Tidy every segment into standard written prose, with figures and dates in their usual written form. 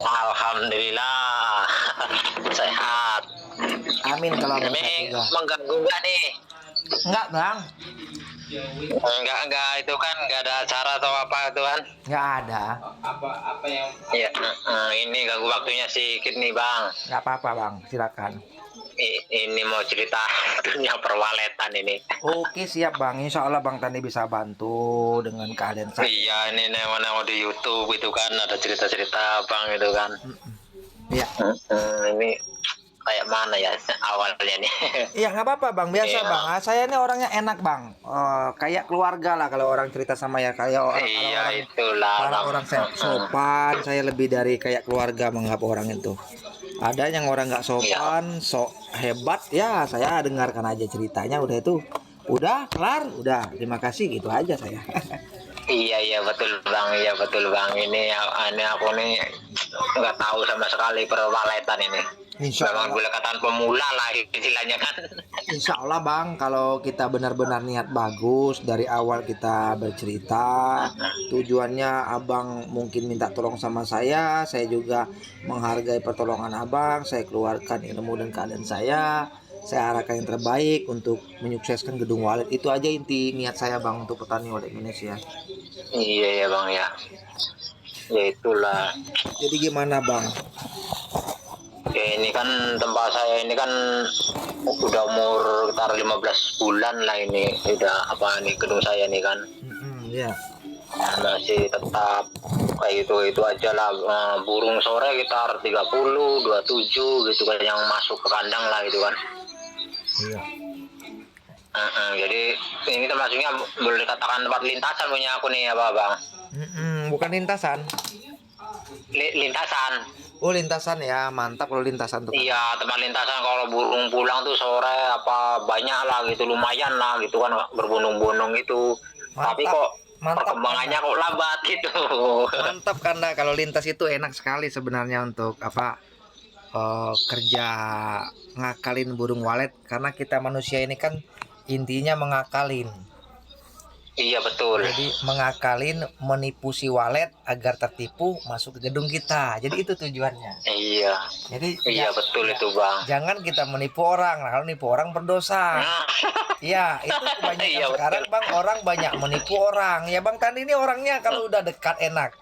Alhamdulillah sehat. Amin kalau abang sehat Ini juga. mengganggu nggak nih? Enggak bang, Enggak itu kan nggak ada acara atau apa itu kan? nggak ada. Ya, ini ganggu waktunya sedikit nih bang. Nggak apa-apa bang, silakan. Ini mau cerita dunia perwaletan ini. Oke siap bang, Insya Allah bang Tani bisa bantu dengan keadaan saya. Iya, ini nengok di YouTube itu kan ada cerita-cerita bang itu kan. Iya. Ini kayak mana ya awalnya nih? Iya nggak apa-apa bang, biasa Iya. bang. Saya ini orangnya enak bang. Kayak keluarga lah kalau orang cerita sama ya. Kayak orang, kalau Iya orang itulah para bang. orang sopan, saya lebih dari kayak keluarga menganggap orang itu. Ada yang orang nggak sopan, sok hebat, ya saya dengarkan aja ceritanya. Udah itu, udah kelar, udah. Terima kasih gitu aja saya. Iya betul bang, iya betul bang. Ini aku nih nggak tahu sama sekali perwaletan ini. Insya Memang Allah. boleh katakan pemula lah istilahnya kan. Insya Allah bang, kalau kita benar-benar niat bagus dari awal kita bercerita, tujuannya abang mungkin minta tolong sama saya juga menghargai pertolongan abang, saya keluarkan ilmu dan keadaan saya arahkan yang terbaik untuk menyukseskan gedung wallet. Itu aja inti niat saya bang untuk petani wallet Indonesia. Iya ya bang ya. Ya itulah. Jadi gimana bang? Ya ini kan tempat saya ini kan udah umur sekitar 15 bulan lah ini. Udah apa nih gedung saya nih kan. Ya. Masih tetap kayak itu aja lah. Burung sore sekitar 30 27 gitu kan yang masuk ke kandang lah gitu kan. Iya. Jadi ini termasuknya boleh dikatakan tempat lintasan punya aku nih apa bang? Bukan lintasan. Lintasan. Oh lintasan ya, mantap kalau lintasan tuh. Iya tempat lintasan kalau burung pulang tuh sore apa banyak lah gitu lumayan lah gitu kan berbondong-bondong itu. Tapi Mantap, kok mantap perkembangannya Kanda. kok lambat gitu. Mantap Kanda, kalau lintas itu enak sekali sebenarnya untuk apa kerja ngakalin burung walet, karena kita manusia ini kan intinya mengakalin. Iya betul. Jadi mengakalin, menipu si walet agar tertipu masuk ke gedung kita. Jadi itu tujuannya. Iya. Jadi Iya betul itu bang. jangan kita menipu orang. Nah, kalau nipu orang berdosa. Nah, Ya, itu kebanyakan iya sekarang betul. bang, orang banyak menipu orang. Ya bang Tani ini orangnya kalau udah dekat enak,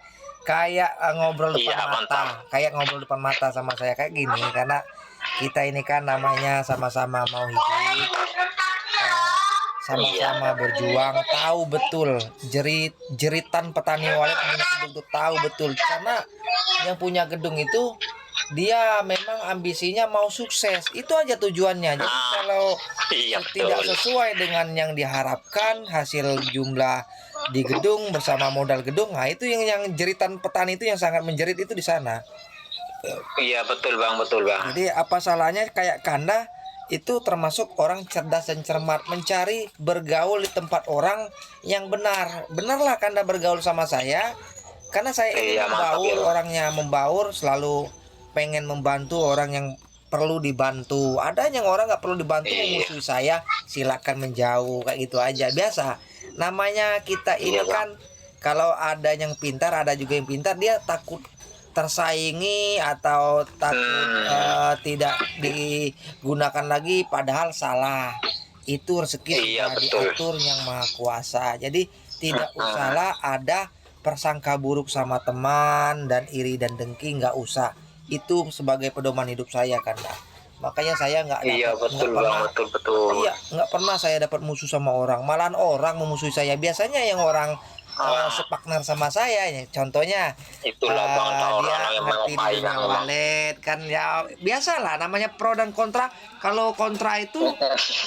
kayak ngobrol depan Iya mata, mantap. kayak ngobrol depan mata sama saya kayak gini. Karena kita ini kan namanya sama-sama mau hidup, sama-sama berjuang, tahu betul jeritan petani walet punya gedung itu, tahu betul. Karena yang punya gedung itu dia memang ambisinya mau sukses, itu aja tujuannya. Jadi kalau Iya tidak betul. sesuai dengan yang diharapkan, hasil jumlah di gedung bersama modal gedung, nah itu yang jeritan petani itu yang sangat menjerit itu di sana. Iya betul bang, betul bang. Jadi apa salahnya kayak Kanda itu termasuk orang cerdas dan cermat, mencari bergaul di tempat orang yang benar. Benarlah Kanda bergaul sama saya, karena saya ini Iya mantap membaur, ya. orangnya membaur, selalu pengen membantu orang yang perlu dibantu. Ada yang orang nggak perlu dibantu memusuhi saya, silakan menjauh kayak gitu aja. Biasa. Namanya kita ini Iya, kan kalau ada yang pintar, ada juga yang pintar, dia takut tersaingi atau takut tidak digunakan lagi, padahal salah. Itu rezeki Iya, sudah betul. diatur yang maha kuasa. Jadi tidak usahlah ada persangka buruk sama teman dan iri dan dengki, nggak usah. Itu sebagai pedoman hidup saya kan. Makanya saya nggak Iya dapat, betul nggak bang, pernah. betul betul. Iya, nggak pernah saya dapat musuh sama orang. Malahan orang memusuhi saya. Biasanya yang orang separtner sama saya ya. Contohnya Itulah bang, dia orang yang ngerti di mengopai dunia memang. walet kan, ya biasalah namanya pro dan kontra. Kalau kontra itu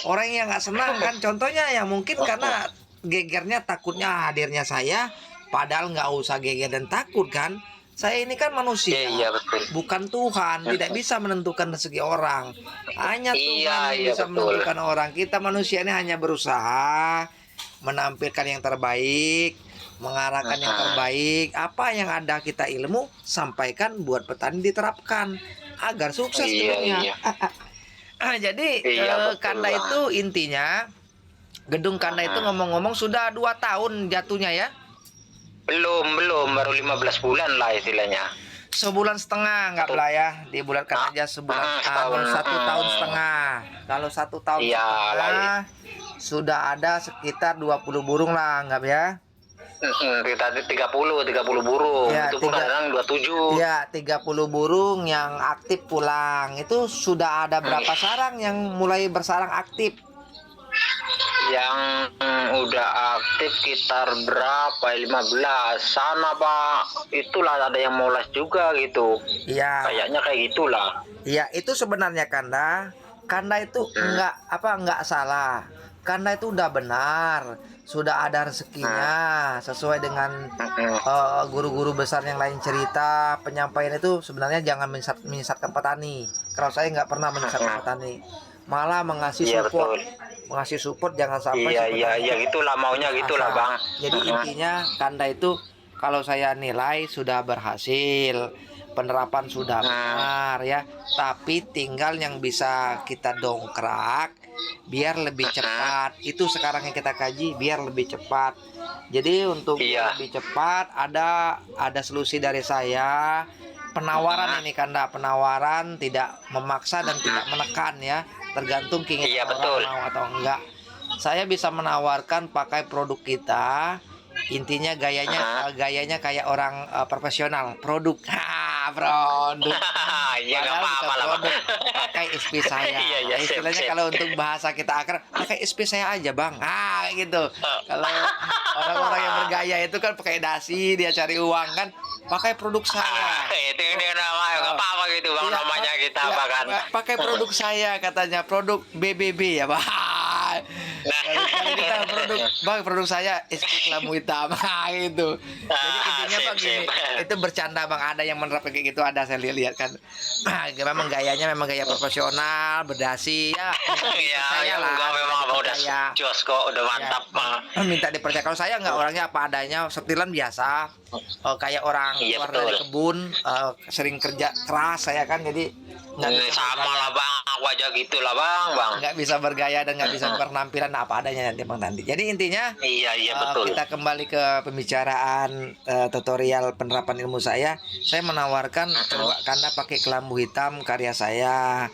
orang yang nggak senang kan, contohnya yang mungkin karena gegernya takutnya hadirnya saya, padahal nggak usah geger dan takut kan. Saya ini kan manusia, Iya betul. bukan Tuhan, tidak bisa menentukan rezeki orang. Hanya Tuhan yang Iya bisa betul. menentukan orang. Kita manusia ini hanya berusaha menampilkan yang terbaik, mengarahkan yang terbaik. Apa yang ada kita ilmu, sampaikan buat petani diterapkan agar sukses gedungnya. Iya. Jadi Iya, betul, Kanda Bang. itu intinya gedung Kanda itu ngomong-ngomong sudah 2 tahun jatuhnya ya. Belum baru 15 bulan lah istilahnya. sebulan setengah nggak lah ya, dibulatkan aja sebulan, setahun. 1 tahun setengah. Kalau 1 tahun Iya, setengah sudah ada sekitar 20 burung lah, nggak ya? Kita 30 burung. Ya, Itu pun kadang 27. Ya, 30 burung yang aktif pulang. Itu sudah ada berapa sarang yang mulai bersarang aktif? Yang udah aktif sekitar berapa? 15-an apa? Itulah ada yang moles juga gitu. Iya. Kayaknya kayak gitulah. Iya, itu sebenarnya Kanda itu nggak salah. Kanda itu udah benar, sudah ada rezekinya sesuai dengan guru-guru besar yang lain cerita. Penyampaian itu sebenarnya jangan menyesatkan petani. Kalau saya nggak pernah menyesatkan petani, malah Iya, betul. mengasih support, jangan sampai Iya, gitulah maunya gitulah, Bang. Jadi intinya Kanda itu kalau saya nilai sudah berhasil, penerapan sudah benar ya, tapi tinggal yang bisa kita dongkrak biar lebih cepat. Itu sekarang yang kita kaji biar lebih cepat. Jadi untuk lebih cepat ada solusi dari saya. Penawaran ini Kanda, penawaran tidak memaksa dan tidak menekan ya, tergantung keinginan orang mau atau enggak. Saya bisa menawarkan pakai produk kita. Intinya gayanya kayak orang profesional, produk. Produk. Ya nggak apa-apa lah, Bang. Pakai SP saya. Istilahnya kalau untuk bahasa kita akrab, pakai SP saya aja, Bang. Gitu. Kalau orang-orang yang bergaya itu kan pakai dasi, dia cari uang kan, pakai produk saya. Itu namanya nggak apa-apa gitu, Bang. Namanya kita bahkan pakai produk saya, katanya produk BBB ya, Bang. Kali kita produk saya SP Kelamu Hitam gitu. Jadi intinya Bang gini, itu bercanda Bang, ada yang menerapkan kayak gitu, ada saya lihat kan. Memang gayanya memang gaya profesional, berdasi ya. Saya lah. Memang Abang udah jos kok, udah mantap Bang. Minta dipercaya. Kalau saya nggak, orangnya apa adanya, setilan biasa. Kayak orang keluar dari kebun, sering kerja keras saya kan, jadi sama lah Bang, aku aja gitulah Bang. Nggak bisa bergaya dan nggak bisa berpenampilan apa adanya nanti Bang Tandi. Jadi intinya betul. Kita kembali ke pembicaraan tutorial penerapan ilmu saya. Saya menawarkan coba Kanda pakai kelambu hitam karya saya.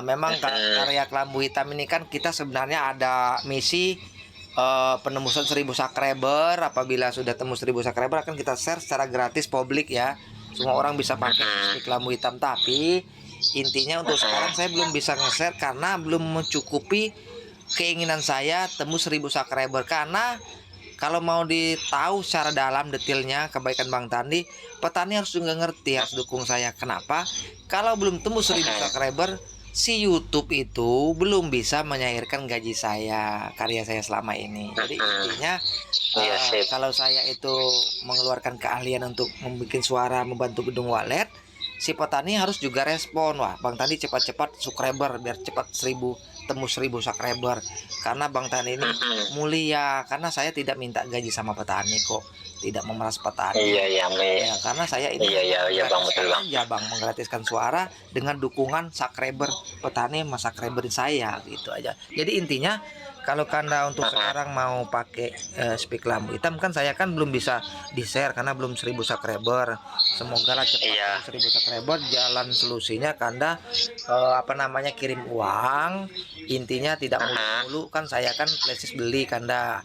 Memang karya kelambu hitam ini kan kita sebenarnya ada misi penembusan 1000 subscriber. Apabila sudah tembus 1000 subscriber akan kita share secara gratis publik ya. Semua orang bisa pakai kelambu hitam, tapi intinya untuk sekarang saya belum bisa nge-share karena belum mencukupi keinginan saya tembus 1000 subscriber. Karena kalau mau ditahu secara dalam detailnya kebaikan Bang Tandi, petani harus juga ngerti, harus dukung saya. Kenapa? Kalau belum tembus 1000 subscriber, si YouTube itu belum bisa menyairkan gaji saya, karya saya selama ini. Jadi intinya kalau saya itu mengeluarkan keahlian untuk membuat suara, membantu gedung walet, si petani harus juga respon. Wah Bang Tandi cepat-cepat subscriber biar cepat tembus 1000 subscriber. Karena Bang Tandi ini mulia, karena saya tidak minta gaji sama petani kok, tidak memeras petani. Ya, karena saya ini Bang, betul Bang. Ya Bang, menggratiskan suara dengan dukungan subscriber petani sama subscriber saya gitu aja. Jadi intinya kalau Kanda untuk sekarang mau pakai speak lampu hitam kan, saya kan belum bisa di-share karena belum 1000 subscriber. Semoga lah cepat 1000 subscriber. Jalan solusinya Kanda kirim uang. Intinya tidak mulu-mulu kan, saya kan flashdisk beli Kanda.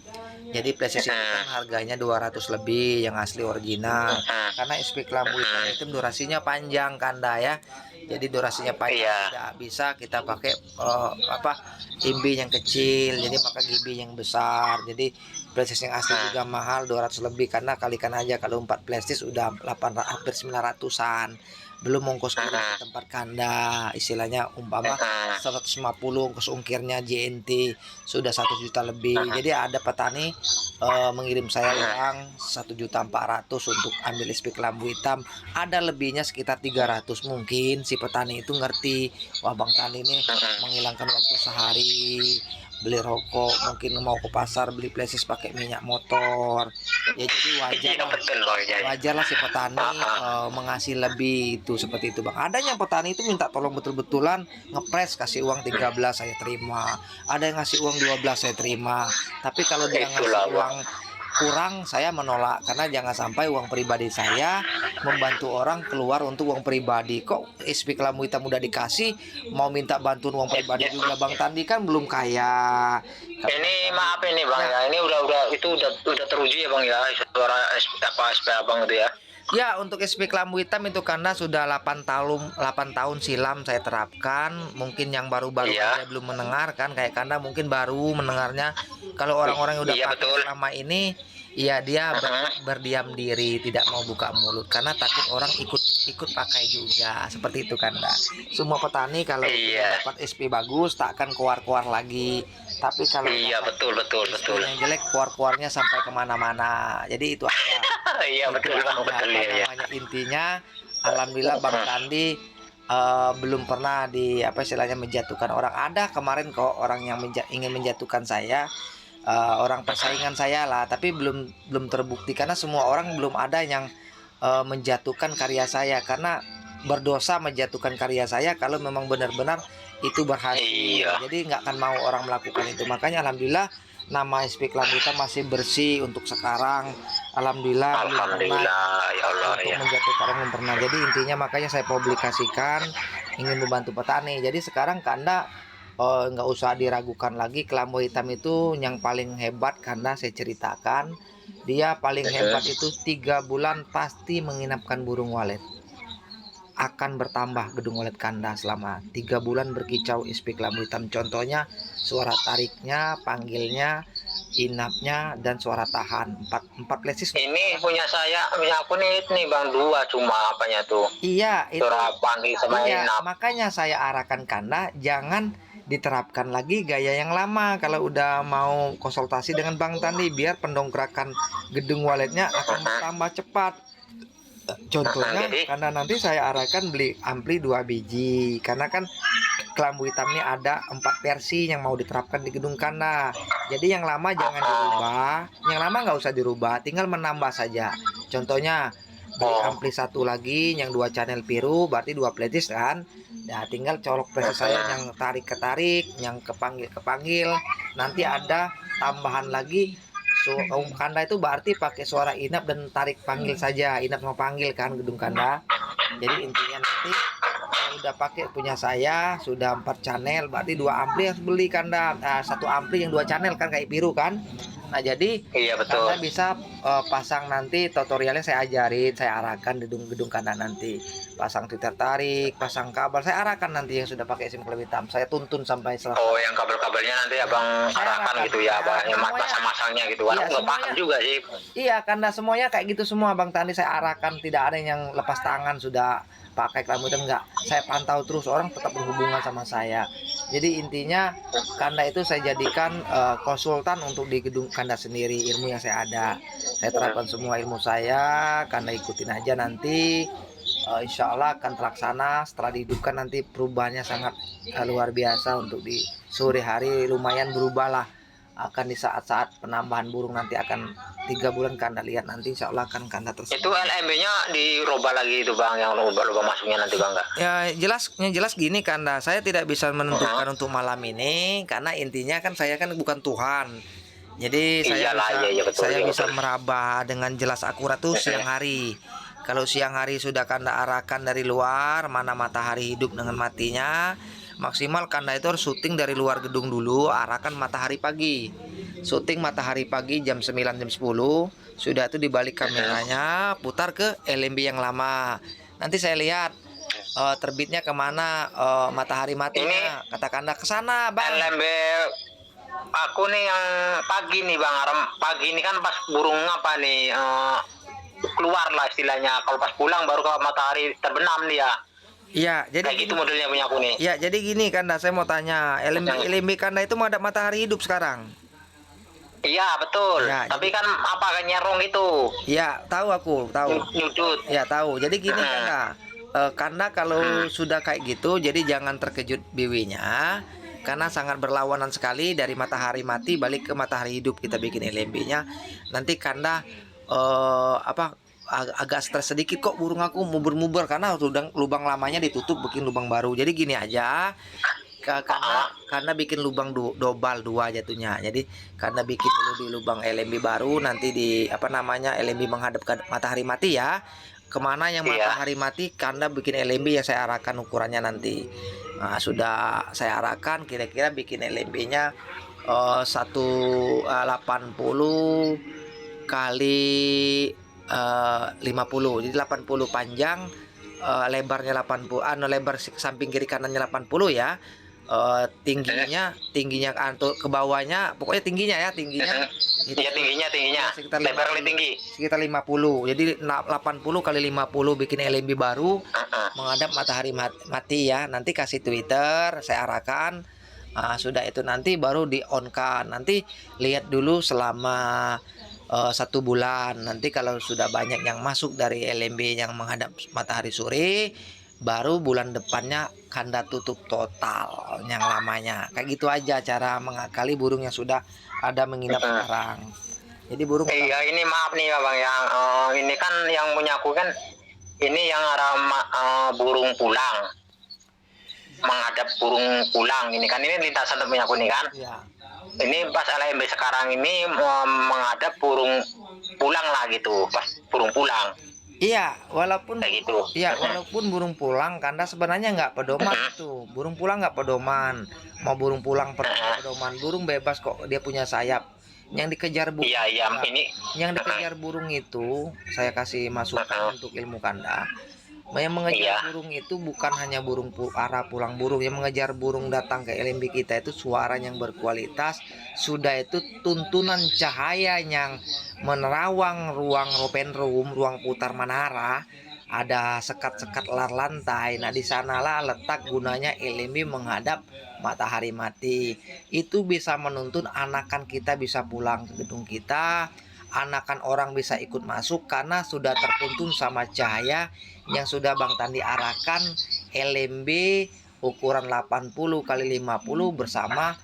Jadi flashdisk itu kan harganya 200 lebih yang asli original. Karena speak lampu hitam durasinya panjang Kanda ya. Jadi durasinya panjang, tidak bisa kita pakai GB yang kecil, jadi maka GB yang besar. Jadi flashdisk yang asli juga mahal, 200 lebih, karena kalikan aja kalau 4 flashdisk udah hampir 900-an. Belum ongkos kirim ke tempat Kanda, istilahnya umpama 150 ongkos ongkirnya JNT sudah 1 juta lebih. Jadi ada petani mengirim saya uang 1.400.000 untuk ambil speak lampu hitam, ada lebihnya sekitar 300. Mungkin si petani itu ngerti, wah Bang Tandi ini menghilangkan waktu sehari, beli rokok, mungkin mau ke pasar beli flashdisk pakai minyak motor ya. Jadi wajar lah si petani mengasih lebih itu, seperti itu Bang. Ada yang petani itu minta tolong betul-betulan ngepres, kasih uang 13 saya terima, ada yang ngasih uang 12 saya terima. Tapi kalau dia ngasih uang kurang, saya menolak karena jangan sampai uang pribadi saya membantu orang keluar untuk uang pribadi. Kok SP Kelambu Hitam udah dikasih mau minta bantuan uang pribadi juga? Bang Tandi kan belum kaya. Ini maaf ini Bang ya, ini udah itu udah teruji ya Bang ya, suara SP Abang itu ya. Ya, untuk SP Kelambu Hitam itu karena sudah 8 tahun silam saya terapkan. Mungkin yang baru-baru Iya. aja belum mendengar kan, kayak Kanda mungkin baru mendengarnya. Kalau orang-orang yang udah Iya, pakai betul. selama ini, ya dia berdiam diri, tidak mau buka mulut karena takut orang ikut pakai juga. Seperti itu Kanda. Semua petani kalau Iya. dapat SP bagus tak akan keluar-keluar lagi. Tapi kalau Iya, dapat betul SP yang jelek, keluarnya sampai kemana-mana. Jadi itu aja. Iya, betul Itu Bang, aja, betul apa ya. namanya, intinya alhamdulillah Bang Tandi belum pernah istilahnya menjatuhkan orang. Ada kemarin kok orang yang ingin menjatuhkan saya, orang persaingan saya lah, tapi belum terbukti karena semua orang belum ada yang menjatuhkan karya saya, karena berdosa menjatuhkan karya saya kalau memang benar-benar itu berhasil. Iya. Jadi nggak akan mau orang melakukan itu. Makanya alhamdulillah nama SP Kelambu Hitam masih bersih untuk sekarang. Alhamdulillah, belum pernah Alhamdulillah ya Allah untuk ya. menjatuhkan orang, belum pernah. Jadi intinya makanya saya publikasikan ingin membantu petani. Jadi sekarang Kanda nggak usah diragukan lagi, Kelambu Hitam itu yang paling hebat. Karena saya ceritakan dia paling hebat itu 3 bulan pasti menginapkan burung walet. Akan bertambah gedung walet Kanda selama 3 bulan berkicau SP Kelambu Hitam. Contohnya suara tariknya, panggilnya, inapnya, dan suara tahan. Empat lesis. Ini punya aku nih Bang, 2 cuma apanya tuh. Iya, itu. Suara panggil sama Iya, inap. makanya saya arahkan Kanda jangan diterapkan lagi gaya yang lama kalau udah mau konsultasi dengan Bang Tandi, biar pendongkrakan gedung waletnya akan tambah cepat. Contohnya karena nanti saya arahkan beli ampli 2 biji, karena kan Kelambu Hitam ini ada 4 versi yang mau diterapkan di gedung Kanda. Jadi yang lama jangan dirubah, yang lama nggak usah dirubah, tinggal menambah saja. Contohnya beli ampli 1 lagi yang 2 channel biru, berarti 2 playlist kan. Nah, tinggal colok preset saya yang tarik ke tarik, yang kepanggil ke panggil. Nanti ada tambahan lagi. Kanda itu berarti pakai suara inap dan tarik panggil saja, inap mau panggil kan gedung Kanda. Jadi intinya nanti kalau udah pakai punya saya sudah 4 channel, berarti 2 ampli harus beli Kanda. 1 ampli yang 2 channel kan kayak biru kan. Nah jadi Iya, betul. Kanda bisa pasang, nanti tutorialnya saya ajarin, saya arahkan di gedung Kanda nanti. Pasang Twitter tarik, pasang kabel, saya arahkan nanti yang sudah pakai SIM Kelambu Hitam. Saya tuntun sampai selesai. Oh, yang kabel-kabelnya nanti Abang arahkan gitu ya, Abang, yang masang-masangnya gitu kan. Iya, Aku nggak paham juga sih. Iya, karena semuanya kayak gitu semua Bang Tandi saya arahkan, tidak ada yang lepas tangan sudah pakai Kelambu Hitam, enggak. Saya pantau terus, orang tetap berhubungan sama saya. Jadi intinya Kanda itu saya jadikan konsultan untuk di gedung Kanda sendiri. Ilmu yang saya ada, saya terapkan semua ilmu saya. Kanda ikutin aja nanti. Insya Allah akan terlaksana. Setelah dihidupkan nanti perubahannya sangat luar biasa. Untuk di sore hari lumayan berubah lah. Akan di saat-saat penambahan burung nanti akan 3 bulan Kanda lihat nanti, insya Allah akan Kanda terus. Itu LMB-nya dirubah lagi itu Bang, yang lubang masuknya nanti Bang, nggak? Ya jelas gini Kanda, saya tidak bisa menentukan untuk malam ini karena intinya kan saya kan bukan Tuhan. Jadi saya bisa meraba dengan jelas akurat tuh siang hari. Kalau siang hari sudah Kanda arahkan dari luar mana matahari hidup dengan matinya, maksimal Kanda itu harus syuting dari luar gedung dulu, arahkan matahari pagi. Syuting matahari pagi jam 9 jam 10, sudah itu dibalik kameranya, putar ke LMB yang lama. Nanti saya lihat terbitnya kemana, matahari matinya. Kata Kanda ke sana, Bang. LMB aku nih yang pagi nih Bang, pagi ini kan pas burung apa nih keluar lah istilahnya. Kalau pas pulang baru kalau matahari terbenam dia. Iya, jadi kayak gitu modelnya punya aku nih. Iya, jadi gini Kanda, saya mau tanya, LMB Kanda itu mau ada matahari hidup sekarang? Iya, betul. Ya, tapi kan apa kan nyerong itu? Iya, tahu aku, tahu. Nyudut. Ya, tahu. Jadi gini Kanda, karena kalau sudah kayak gitu, jadi jangan terkejut biwinya. Karena sangat berlawanan sekali dari matahari mati balik ke matahari hidup kita bikin LMB-nya. Nanti Kanda agak stres sedikit, kok burung aku muber-muber karena sudah lubang lamanya ditutup bikin lubang baru. Jadi gini aja, karena bikin lubang dobal dua jatuhnya. Jadi karena bikin dulu di lubang LMB baru, nanti di apa namanya LMB menghadap ke matahari mati ya. Kemana yang Iya. matahari mati, karena bikin LMB yang saya arahkan ukurannya nanti. Nah, sudah saya arahkan kira-kira bikin LMB-nya 180 kali 50. Jadi 80 panjang, lebarnya 80, lebar samping kiri kanannya 80 ya. Tingginya untuk ke bawahnya, pokoknya tingginya Iya, tingginya sekitar lebar 50, kali tinggi. sekitar 50. Jadi 80 kali 50 bikin LMB baru menghadap matahari mati ya. Nanti kasih Twitter, saya arahkan. Sudah itu nanti baru di on kan. Nanti lihat dulu selama 1 bulan. Nanti kalau sudah banyak yang masuk dari LMB yang menghadap matahari sore, baru bulan depannya kanda tutup total yang lamanya. Kayak gitu aja cara mengakali burung yang sudah ada menginap sekarang. Jadi burung Iya, ini maaf nih Abang yang ini kan yang punya aku kan ini yang arah burung pulang, menghadap burung pulang. Ini kan ini lintasan punya aku nih kan. ya. Ini pas LMB sekarang ini menghadap burung pulang lah gitu, pas burung pulang Iya, walaupun kayak gitu. iya, walaupun burung pulang karena sebenarnya nggak pedoman itu. Burung pulang nggak pedoman. Mau burung pulang pedoman, burung bebas kok, dia punya sayap. Yang dikejar burung, Iya, iya, ini yang dikejar burung itu saya kasih masukan untuk ilmu kanda. Yang mengejar burung itu bukan hanya burung arah pulang burung, yang mengejar burung datang ke LMB kita itu suara yang berkualitas, sudah itu tuntunan cahaya yang menerawang ruang open room, ruang putar menara, ada sekat-sekat lar lantai. Nah, di sanalah letak gunanya LMB menghadap matahari mati. Itu bisa menuntun anakan kita bisa pulang ke gedung kita, anakan orang bisa ikut masuk karena sudah tertuntun sama cahaya yang sudah Bang Tandi arahkan LMB ukuran 80 kali 50 bersama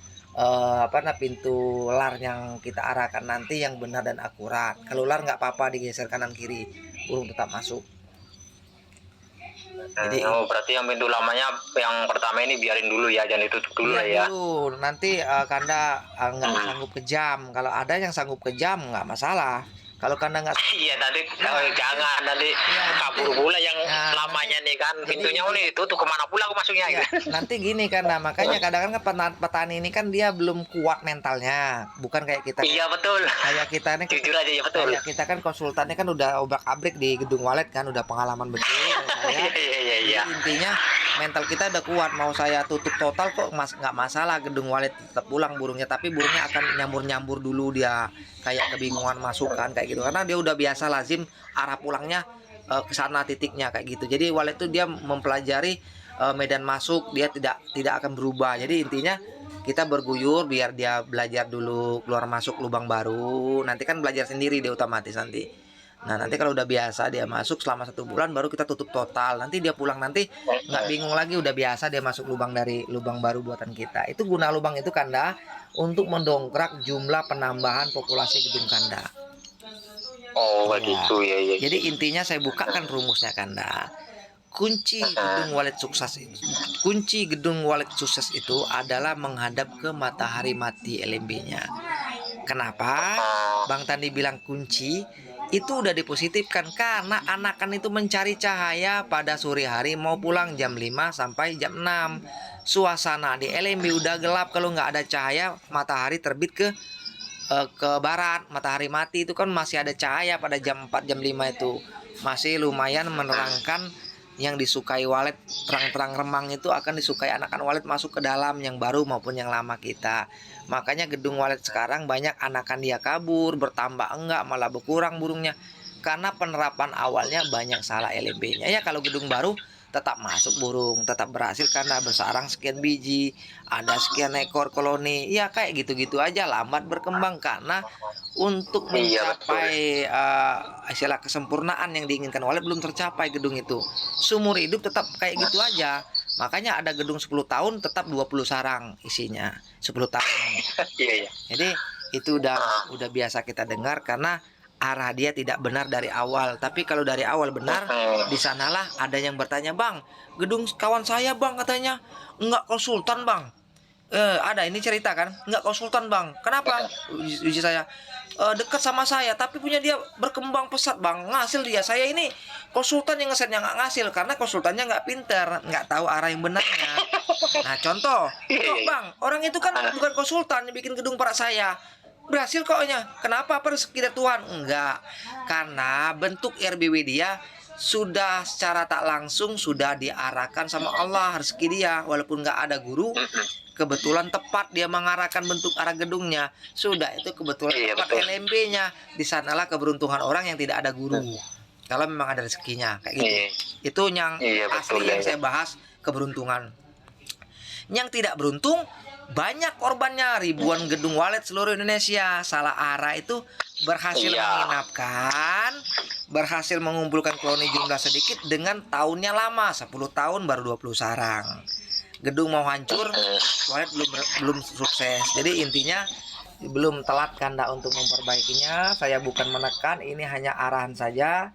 pintu lar yang kita arahkan nanti yang benar dan akurat. Kalau lar nggak apa-apa digeser kanan kiri, burung tetap masuk. Jadi berarti yang pintu lamanya yang pertama ini biarin dulu ya, jangan ditutup dulu ya. ya. Dulu nanti kanda nggak sanggup kejam. Kalau ada yang sanggup kejam nggak masalah. Kalau kanda nggak, iya tadi jangan nanti kabur pula yang lamanya nih kan, pintunya ini tutup kemana pula aku masuknya ya, gitu. nanti gini kan, nah makanya kadang-kadang kan petani ini kan dia belum kuat mentalnya, bukan kayak kita. Iya betul. Kayak kita ini jujur aja ya betul. Kayak kita kan konsultannya kan udah obrak-abrik di gedung walet kan, udah pengalaman betul saya. Iya. Intinya mental kita udah kuat, mau saya tutup total kok nggak masalah, gedung walet tetap pulang burungnya, tapi burungnya akan nyambur dulu, dia kayak kebingungan masukan kayak gitu karena dia udah biasa lazim arah pulangnya ke sana titiknya kayak gitu. Jadi walet itu dia mempelajari medan masuk, dia tidak akan berubah. Jadi intinya kita berguyur biar dia belajar dulu keluar masuk lubang baru, nanti kan belajar sendiri dia otomatis nanti. Nah, nanti kalau udah biasa dia masuk selama 1 bulan baru kita tutup total. Nanti dia pulang nanti nggak bingung lagi, udah biasa dia masuk lubang dari lubang baru buatan kita. Itu guna lubang itu kanda untuk mendongkrak jumlah penambahan populasi gedung kanda. Oh begitu ya. Jadi intinya saya bukakan rumusnya kanda. Kunci gedung walet sukses itu adalah menghadap ke matahari mati LMB-nya. Kenapa Bang Tandi bilang kunci? Itu udah dipositifkan karena anakan itu mencari cahaya pada sore hari, mau pulang jam 5 sampai jam 6. Suasana di LMB udah gelap, kalau nggak ada cahaya matahari terbit ke barat, matahari mati itu kan masih ada cahaya pada jam 4 jam 5 itu. Masih lumayan menerangkan yang disukai walet, terang-terang remang itu akan disukai anakan walet masuk ke dalam yang baru maupun yang lama kita. Makanya gedung walet sekarang banyak anakan dia kabur, bertambah enggak, malah berkurang burungnya. Karena penerapan awalnya banyak salah LMB-nya. Ya kalau gedung baru tetap masuk burung, tetap berhasil karena bersarang sekian biji, ada sekian ekor koloni. Ya kayak gitu-gitu aja, lambat berkembang karena untuk mencapai istilah kesempurnaan yang diinginkan walet belum tercapai gedung itu. Seumur hidup tetap kayak gitu aja. Makanya ada gedung 10 tahun tetap 20 sarang isinya 10 tahun. Iya. Jadi itu udah biasa kita dengar karena arah dia tidak benar dari awal. Tapi kalau dari awal benar, di sanalah ada yang bertanya, "Bang, gedung kawan saya Bang katanya enggak konsultan Bang." Ada ini cerita kan, enggak konsultan Bang. Kenapa? Uji saya, dekat sama saya, tapi punya dia berkembang pesat Bang, ngasil dia. Saya ini konsultan yang ngesetnya nggak ngasil karena konsultannya nggak pinter, nggak tahu arah yang benarnya. Nah contoh, kok Bang, orang itu kan bukan konsultan yang bikin gedung para saya. Berhasil koknya. Kenapa? Apa rezeki dari Tuhan? Enggak. Karena bentuk RBW dia sudah secara tak langsung sudah diarahkan sama Allah rezeki dia, walaupun nggak ada guru. Kebetulan tepat dia mengarahkan bentuk arah gedungnya. Sudah itu kebetulan tepat LMB-nya. Di sanalah keberuntungan orang yang tidak ada guru. Kalau memang ada rezekinya kayak gitu. Itu yang asli yang saya bahas, keberuntungan. Yang tidak beruntung banyak korbannya, ribuan gedung walet seluruh Indonesia salah arah itu berhasil menginapkan, berhasil mengumpulkan koloni jumlah sedikit dengan tahunnya lama, 10 tahun baru 20 sarang. Gedung mau hancur, walet belum sukses. Jadi intinya belum telat Kanda untuk memperbaikinya. Saya bukan menekan, ini hanya arahan saja.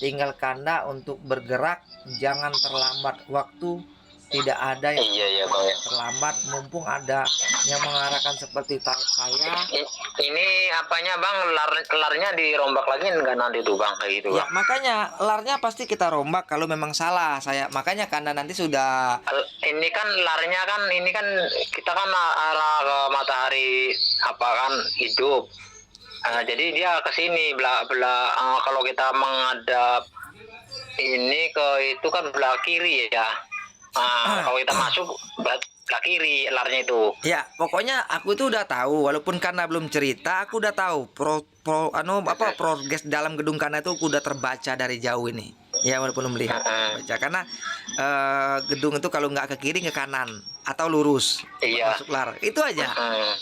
Tinggal Kanda untuk bergerak, jangan terlambat waktu. Tidak ada yang terlambat, mumpung ada yang mengarahkan seperti saya. Ini apanya Bang, larnya dirombak lagi enggak nanti tuh Bang, kayak gitu Ya, Bang? makanya larnya pasti kita rombak kalau memang salah. Saya makanya Kanda nanti sudah ini kan larnya kan, ini kan kita kan arah ke matahari apa kan hidup. Jadi dia ke sini kalau kita menghadap ini ke itu kan belah kiri ya. Kalau kita masuk belah kiri larnya itu. ya, pokoknya aku itu udah tahu, walaupun karena belum cerita, aku udah tahu progres dalam gedung Kanda itu aku udah terbaca dari jauh ini. Ya, walaupun belum melihat, baca karena gedung itu kalau nggak ke kiri ke kanan atau lurus masuk lar. Itu aja.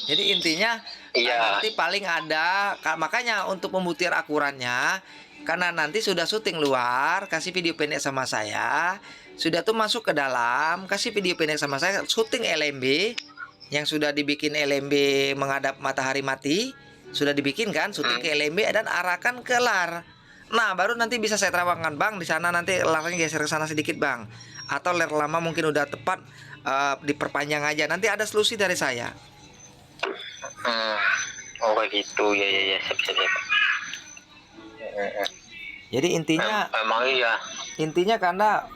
Jadi intinya nanti paling ada, makanya untuk membuktikan akurannya, karena nanti sudah syuting luar, kasih video pendek sama saya. Sudah tuh masuk ke dalam, kasih video pendek sama saya, syuting LMB yang sudah dibikin LMB menghadap matahari mati, sudah dibikin kan, syuting ke LMB dan arahkan ke lar. Nah, baru nanti bisa saya terangkan Bang, di sana nanti larnya geser ke sana sedikit Bang. Atau lar lama mungkin udah tepat, diperpanjang aja. Nanti ada solusi dari saya. Oh begitu, ya, siap. Jadi intinya Emang iya. Intinya karena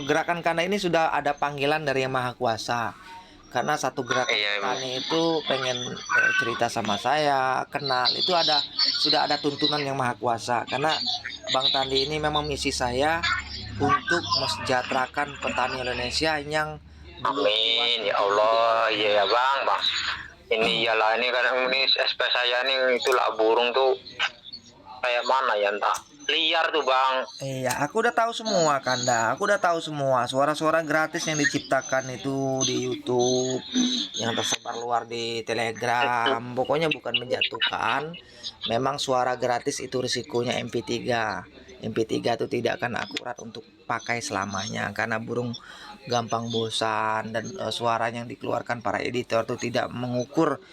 gerakan Kanda ini sudah ada panggilan dari Yang Maha Kuasa. Karena satu gerakan Kanda itu pengen cerita sama saya, kenal, itu sudah ada tuntunan Yang Maha Kuasa. Karena Bang Tandi ini memang misi saya untuk mesejahterakan petani Indonesia yang amin ya Allah. Iya ya Bang. Ini iyalah, ini kan ini SP saya ini itulah burung tuh kayak mana ya, entah liar tuh Bang. Iya, aku udah tahu semua Kanda. Aku udah tahu semua suara-suara gratis yang diciptakan itu di YouTube, yang tersebar luar di Telegram. Pokoknya bukan menjatuhkan. Memang suara gratis itu risikonya MP3. MP3 itu tidak akan akurat untuk pakai selamanya karena burung gampang bosan dan suara yang dikeluarkan para editor itu tidak mengukur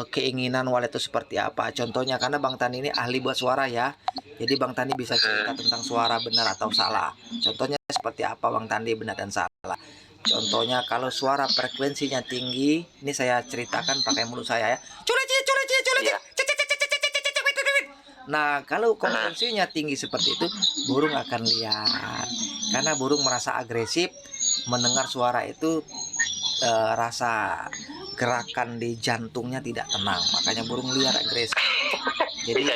keinginan walet itu seperti apa. Contohnya karena Bang Tani ini ahli buat suara ya. Jadi Bang Tani bisa cerita tentang suara benar atau salah. Contohnya seperti apa Bang Tani benar dan salah. Contohnya kalau suara frekuensinya tinggi, ini saya ceritakan pakai mulut saya ya. Nah, kalau frekuensinya tinggi seperti itu, burung akan liar. Karena burung merasa agresif mendengar suara itu, rasa gerakan di jantungnya tidak tenang, makanya burung liar agresif. Jadi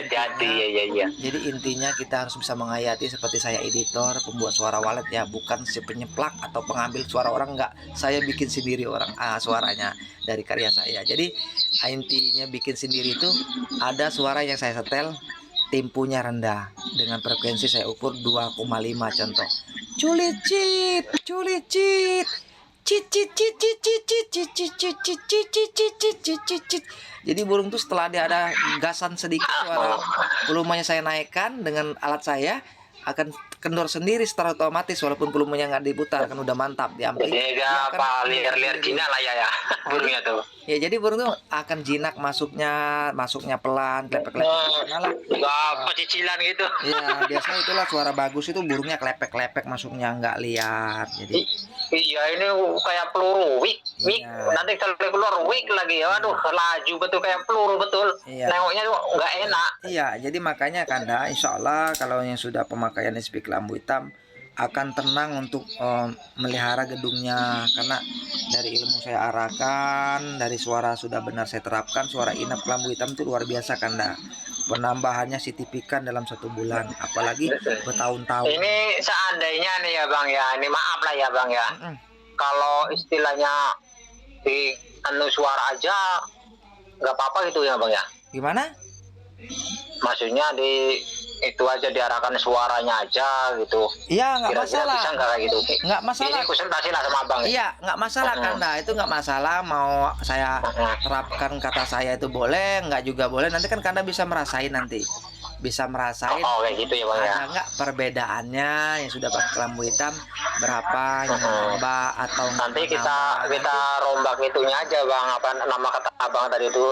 jadi intinya kita harus bisa menghayati seperti saya editor, pembuat suara walet ya, bukan si penyeplak atau pengambil suara orang, enggak. Saya bikin sendiri orang suaranya dari karya saya. Jadi intinya bikin sendiri itu ada suara yang saya setel temponya rendah dengan frekuensi saya ukur 2,5 contoh. Culicit, culicit. Jadi burung tuh setelah dia ada gasan sedikit suara volumenya saya naikkan dengan alat saya akan kendor sendiri secara otomatis walaupun volumenya nggak diputar kan udah mantap diambil. Jadi dia apa liar-liar Cina lah ya burungnya tuh. Ya jadi burung tuh akan jinak masuknya pelan, klepek-klepek sana lah. Nggak pecicilan gitu. Iya, biasanya itulah suara bagus itu burungnya klepek-klepek masuknya nggak liar. Jadi Iya ini kayak peluru wik Iya. nanti kalau keluar wik lagi, waduh laju betul kayak peluru betul. Iya. Nengoknya tuh nggak enak. Iya, jadi makanya Kanda, insya Allah kalau yang sudah pemakaian SP kelambu hitam akan tenang untuk melihara gedungnya, karena dari ilmu saya arahkan, dari suara sudah benar saya terapkan, suara inap kelambu hitam itu luar biasa Kanda. Penambahannya signifikan dalam 1 bulan, apalagi bertahun-tahun. Ini seandainya nih ya Bang ya, ini maaf lah ya Bang ya. Mm-mm. Kalau istilahnya di anu suara aja nggak apa-apa gitu ya Bang ya. Gimana? Maksudnya di itu aja diarahkan suaranya aja gitu. Iya, nggak Kira-kira masalah. bisa nggak kayak gitu? Nggak masalah. Ini konsultasi lah sama Bang. Iya, nggak masalah Kanda, itu nggak masalah. Mau saya terapkan kata saya itu boleh, nggak juga boleh. Nanti kan Kanda bisa merasain nanti, bisa merasain Oh kayak gitu ya Bang ya. ada nggak perbedaannya yang sudah pakai kelambu hitam berapa yang menambah atau nggak Nanti menambah. kita rombak itunya aja Bang, apa nama kata Abang tadi itu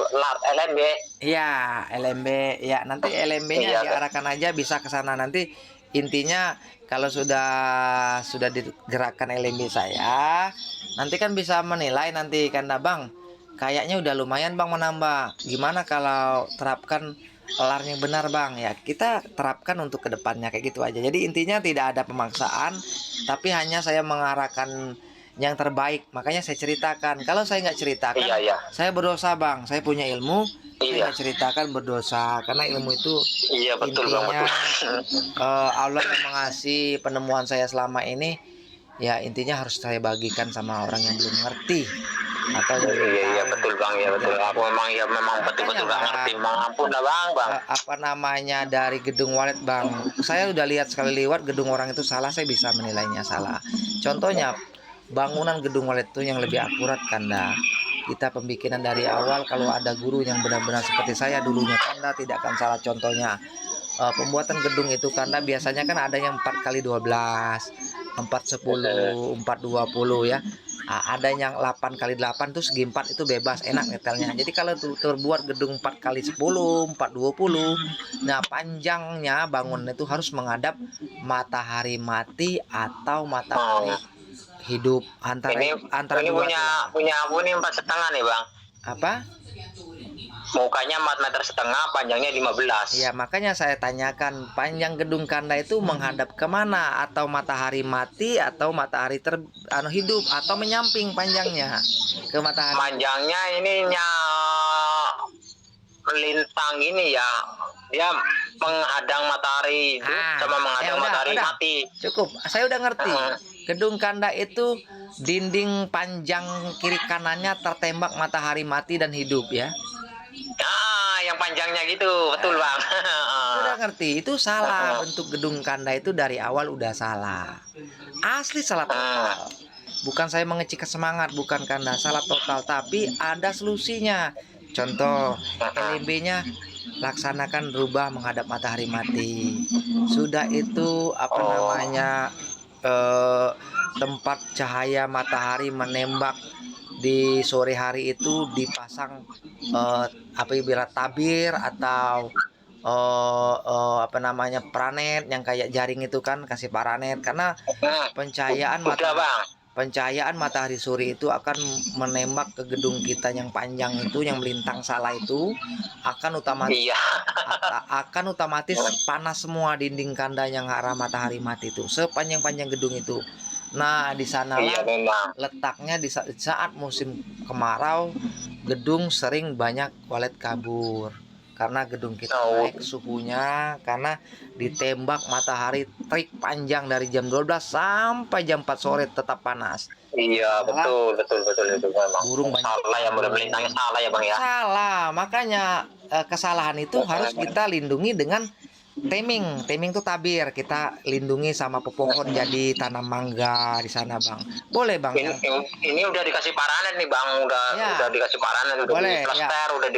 LMB. Iya, LMB ya, nanti LMB-nya Iya, diarahkan aja bisa ke sana nanti. Intinya kalau sudah digerakkan LMB saya, nanti kan bisa menilai nanti Kanda Bang. Kayaknya udah lumayan Bang menambah. Gimana kalau terapkan alarmnya benar Bang? Ya, kita terapkan untuk kedepannya kayak gitu aja. Jadi intinya tidak ada pemaksaan, tapi hanya saya mengarahkan yang terbaik. Makanya saya ceritakan. Kalau saya nggak ceritakan, Iya. saya berdosa Bang. Saya punya ilmu, saya Iya. nggak ceritakan berdosa. Karena ilmu itu Iya betul Bang intinya betul. Allah yang mengasih penemuan saya selama ini. Ya intinya harus saya bagikan sama orang yang belum ngerti atau yang belum Iya tahu. betul Bang ya betul. Aku memang betul-betul nggak ngerti. Bang ampun lah Bang. Apa namanya dari gedung walet Bang, saya udah lihat sekali lewat gedung orang itu salah, saya bisa menilainya salah. Contohnya bangunan gedung walet itu yang lebih akurat Kanda, kita pembikinan dari awal. Kalau ada guru yang benar-benar seperti saya dulunya Kanda tidak akan salah. Contohnya pembuatan gedung itu Kanda biasanya kan ada yang 4x12, 410, 420 ya. Ada yang 8x8 tuh segi 4 itu bebas, enak nyetelnya. Jadi kalau terbuat gedung 4x10, 420, nah panjangnya bangunan itu harus menghadap matahari mati atau matahari hidup, antara Ini dua punya aku nih 4,5 nih Bang. apa? Mukanya 4,5 meter, panjangnya 15. Ya makanya saya tanyakan, panjang gedung Kanda itu menghadap kemana? Atau matahari mati atau matahari hidup, atau menyamping panjangnya ke matahari? Panjangnya ininya lintang ini ya, dia menghadang matahari hidup sama menghadang matahari mati. Cukup, saya udah ngerti. Gedung Kanda itu dinding panjang kiri kanannya tertembak matahari mati dan hidup ya. Yang panjangnya gitu, betul Bang. Udah ngerti, itu salah. Bentuk gedung Kanda itu dari awal udah salah. Asli salah total. Bukan saya mengecilkan semangat, bukan Kanda salah total, tapi ada solusinya. Contoh, LMB-nya laksanakan rubah menghadap matahari mati. Sudah itu namanya tempat cahaya matahari menembak di sore hari itu dipasang apabila tabir atau planet yang kayak jaring itu kan, kasih paranet, karena pencahayaan matahari sore itu akan menembak ke gedung kita yang panjang itu, yang melintang salah itu akan otomatis panas semua dinding Kanda yang arah matahari mati itu sepanjang-panjang gedung itu. Nah, di sana letaknya di saat musim kemarau, gedung sering banyak walet kabur karena gedung kita naik suhunya, karena ditembak matahari terik panjang dari jam 12 sampai jam 4 sore tetap panas. Iya, betul itu memang. Burung banyak. Salah yang udah melintangnya salah ya Bang ya. Salah, makanya kesalahan itu harus kita lindungi dengan taming itu tabir, kita lindungi sama pepohon jadi tanam mangga di sana Bang. Boleh Bang. Ini udah dikasih paranet nih Bang, udah dikasih paranet, udah boleh, diplaster, udah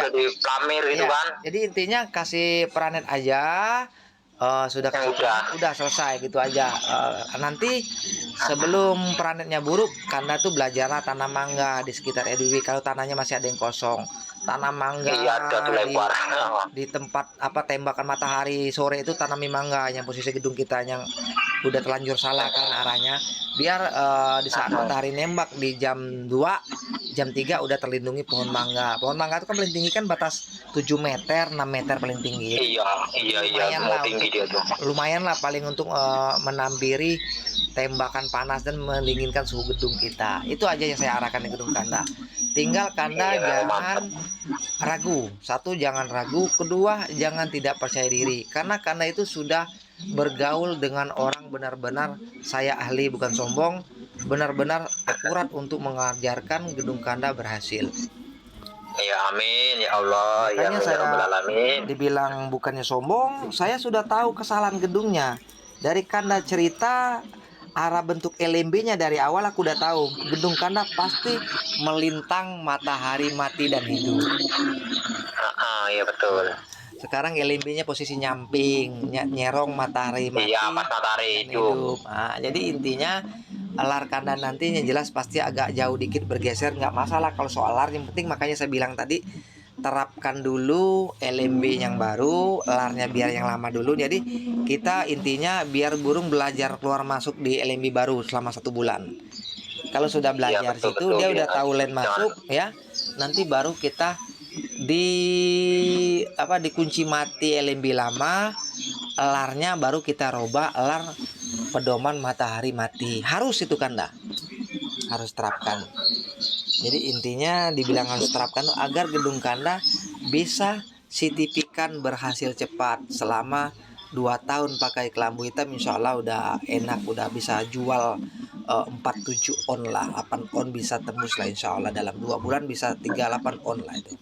di plamir gitu kan. Jadi intinya kasih paranet aja, Sudah Yang udah selesai gitu aja. Nanti sebelum planetnya buruk, Kanda tuh belajarlah tanam mangga di sekitar EDW kalau tanahnya masih ada yang kosong. Tanam mangga Iya, ada tuh di lebar. di tempat apa tembakan matahari sore itu, tanami mangga yang posisi gedung kita yang udah telanjur salah kan arahnya, biar di saat matahari nembak di jam 2 jam 3 udah terlindungi pohon mangga. Pohon mangga itu kan paling tinggi kan batas 7 meter 6 meter paling tinggi. Iya, Jadi iya, iya, lumayan mau lah tinggi untuk dia tuh. paling untuk menampiri tembakan panas dan mendinginkan suhu gedung kita. Itu aja yang saya arahkan di gedung Kanda. Tinggal Kanda Iya, memang jangan mantap. ragu. Satu, jangan ragu. Kedua, jangan tidak percaya diri. Karena Kanda itu sudah bergaul dengan orang benar-benar, saya ahli bukan sombong, benar-benar akurat untuk mengajarkan gedung Kanda berhasil. Ya amin ya Allah, ya Makanya amin ya saya rabbal alamin. dibilang bukannya sombong, saya sudah tahu kesalahan gedungnya. Dari Kanda cerita arah bentuk LMB-nya dari awal aku udah tahu. Gedung Kanda pasti melintang matahari mati dan hidup. Iya betul. Sekarang LMB-nya posisi nyamping, nyerong matahari Iya, mati pas matahari dan hidup. hidup. Jadi intinya lar kandang nantinya jelas pasti agak jauh dikit bergeser, nggak masalah kalau soal lar. Yang penting makanya saya bilang tadi, terapkan dulu LMB yang baru, larnya biar yang lama dulu. Jadi kita intinya biar burung belajar keluar masuk di LMB baru selama 1 bulan. Kalau sudah Iya belajar betul situ, betul. dia Iya. udah tahu line Jangan. masuk ya. Nanti baru kita dikunci mati LMB lama, larnya baru kita robah lar pedoman matahari mati. Harus itu Kanda, harus terapkan. Jadi intinya dibilang harus terapkan agar gedung Kanda bisa signifikan berhasil cepat. Selama 2 tahun pakai kelambu hitam, insya Allah udah enak, udah bisa jual 47 on lah, 8 on bisa tembus lah insya Allah. Dalam 2 bulan bisa 38 on lah itu.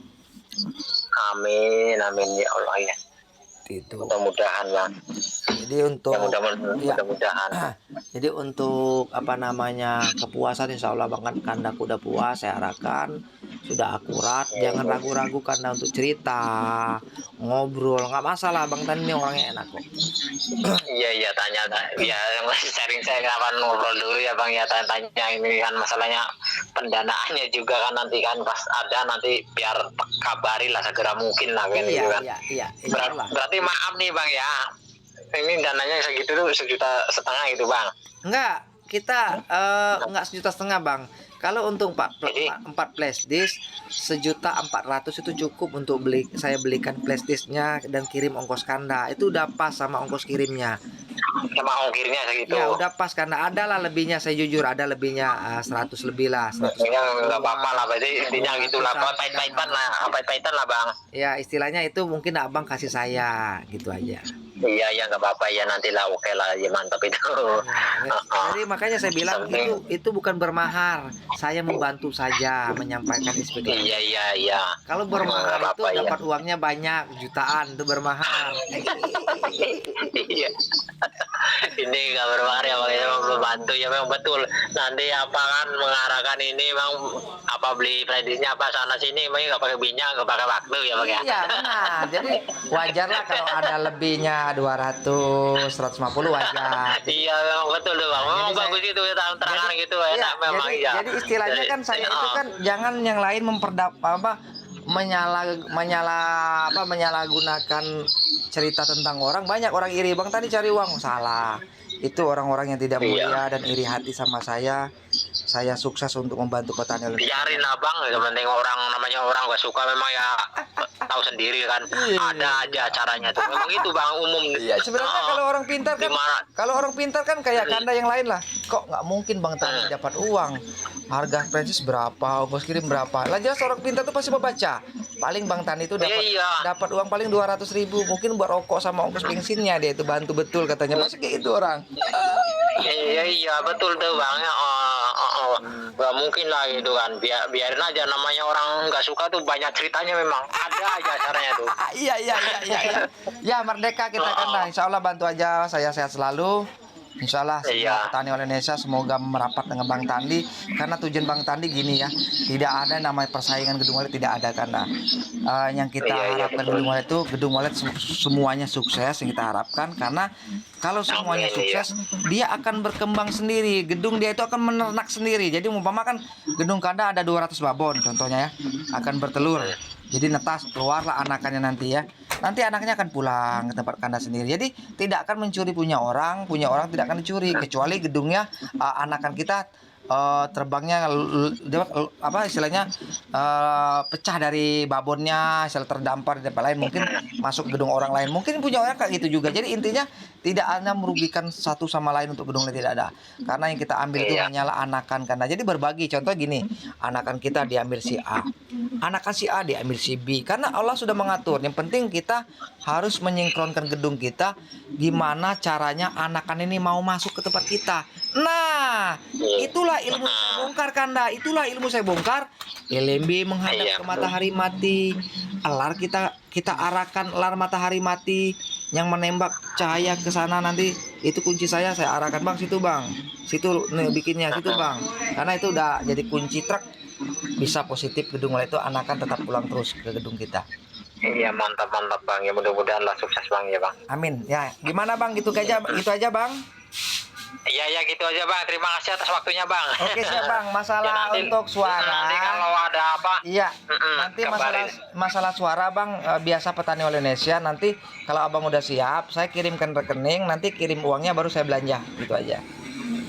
Amin amin ya Allah ya. Itu. Mudah-mudahan lah. Jadi untuk mudah-mudahan. Jadi untuk kepuasan, insya Allah Bang Kanda udah puas, saya arahkan sudah akurat. Jangan ragu-ragu Kanda untuk cerita, ngobrol, nggak masalah. Bang Tan ini orangnya enak kok. Iya tanya ya, yang sharing saya kapan ngobrol dulu ya Bang ya, tanya ini kan masalahnya pendanaannya juga kan, nanti kan pas ada nanti biar kabari lah segera mungkin lah kan gitu kan. Iya, Berarti maaf nih Bang ya, ini dananya segitu tuh 1,5 juta gitu Bang. Enggak, kita enggak 1,5 juta Bang. Kalau untuk 4 flash disk 1.400.000 itu cukup untuk saya belikan flash disknya dan kirim ongkos Kanda. Itu udah pas sama ongkos kirimnya. Sama ongkirnya segitu. Ya udah pas, karena ada lah lebihnya, saya jujur ada lebihnya 100 lebih lah, 100. Ya nggak apa-apa lah, berarti intinya gitulah, pahit-pahitan lah Bang. Ya istilahnya itu mungkin abang kasih saya gitu aja. Iya nggak apa-apa ya, nantilah oke lah ya, mantap itu. Jadi makanya saya bilang itu bukan bermahar, saya membantu saja menyampaikan spekulasi. Iya. Kalau bermahar itu dapat uangnya banyak, jutaan, itu bermahar. Iya. Ini nggak bermahar ya Bang, ya membantu ya Bang, betul. Nanti apa kan mengarahkan ini Bang, apa beli predisinya apa sana sini, Bang nggak pakai minyak, nggak pakai waktu ya Bang ya. Iya benar, jadi wajar lah kalau ada lebihnya 200, 150 wajar. Iya memang betul tuh Bang, memang bagus itu ya, terang gitu ya, memang ya. Jadi istilahnya kan saya itu kan jangan yang lain menyalahgunakan cerita tentang orang. Banyak orang iri, Bang tadi cari uang, salah. Itu orang-orang yang tidak mulia dan iri hati sama saya. Saya sukses untuk membantu petani. Biarin abang, yang penting orang namanya orang gak suka memang ya, tahu sendiri kan. Ada aja caranya tuh. Memang itu Bang, umum. Iya sebenarnya kalau orang pintar kan, kayak Kanda yang lain lah. Kok nggak mungkin Bang Tani dapat uang? Harga franchise berapa? Ongkos kirim berapa? Lah jelas orang pintar tuh pasti membaca. Paling Bang Tani itu dapat uang paling 200.000, mungkin buat rokok sama ongkos bensinnya, dia itu bantu betul katanya. Pasti kayak itu orang. Iya betul tuh Bang. Gak mungkin lah gitu kan, biarin aja, namanya orang nggak suka tuh banyak ceritanya, memang ada aja caranya tuh. Iya. Ya merdeka kita Kanda, insya Allah bantu aja, saya sehat selalu. Insya Allah semua Iya. petani Indonesia semoga merapat dengan Bang Tandi, karena tujuan Bang Tandi gini ya, tidak ada namanya persaingan gedung walet, tidak ada, karena yang kita Iya, iya, harapkan betul. gedung walet itu gedung walet semuanya sukses yang kita harapkan, karena kalau semuanya Amin, iya. sukses dia akan berkembang sendiri, gedung dia itu akan menernak sendiri. Jadi umpama kan gedung kanda ada 200 babon contohnya ya, akan bertelur. Jadi netas keluarlah anakannya nanti ya. Nanti anaknya akan pulang ke tempat kandang sendiri. Jadi tidak akan mencuri punya orang tidak akan dicuri, kecuali gedungnya anakan kita terbangnya apa istilahnya pecah dari babonnya, istilah terdampar di tempat lain, mungkin masuk gedung orang lain, mungkin punya orang kayak gitu juga. Jadi intinya tidak hanya merugikan satu sama lain untuk gedung lain, tidak ada, karena yang kita ambil itu Iya. hanyalah anakan kandang. Jadi berbagi, contoh gini, anakan kita diambil si A, anakan si A diambil si B, karena Allah sudah mengatur. Yang penting kita harus menyinkronkan gedung kita, gimana caranya anakan ini mau masuk ke tempat kita. Nah, itulah ilmu saya bongkar kanda, itulah ilmu saya bongkar. LMB menghadap Iya, ke matahari mati, alar kita arahkan alar matahari mati yang menembak cahaya ke sana, nanti itu kunci saya arahkan Bang situ Bang, situ nih bikinnya situ Bang, karena itu udah jadi kunci truk, bisa positif gedung walet itu anakan tetap pulang terus ke gedung kita. Iya, mantap Bang. Ya mudah-mudahan lah sukses Bang ya Bang. Amin. Ya, gimana Bang? Gitu aja Bang. Iya gitu aja Bang. Terima kasih atas waktunya Bang. Oke siap Bang. Masalah Ya, nanti, untuk suara. Nanti kalau ada apa? Iya. Nanti masalah suara Bang, biasa petani Indonesia. Nanti kalau Abang udah siap, saya kirimkan rekening. Nanti kirim uangnya baru saya belanja. Gitu aja.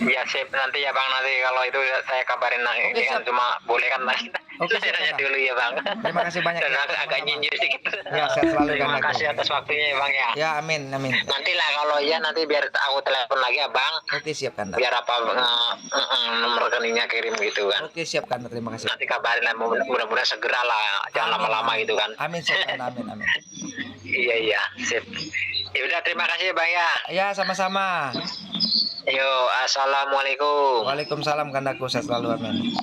Ya sip, nanti ya Bang, nanti kalau itu saya kabarin. Ini kan siap. cuma boleh kan Mas? Oke, Saya siap, nanya Bang. dulu ya Bang. Terima kasih banyak Dan ya, agak sama-sama. nyinyir sedikit. Ya, sehat selalu, Terima Bang. kasih atas waktunya ya Bang ya. Ya, amin. Nanti lah kalau iya nanti biar aku telepon lagi ya Bang. Oke, siap Kanda. Biar apa nomor rekeningnya kirim gitu kan. Oke, siap Kanda. Terima kasih. Nanti kabarin lah, mudah-mudahan segera lah, jangan Amin, lama-lama amin. gitu kan. Amin, siap Kanda. Amin. Iya, sip. Ya udah, terima kasih ya Bang ya. Ya, sama-sama. Yo, assalamualaikum. Waalaikumsalam Kandaku, sehat selalu, amin.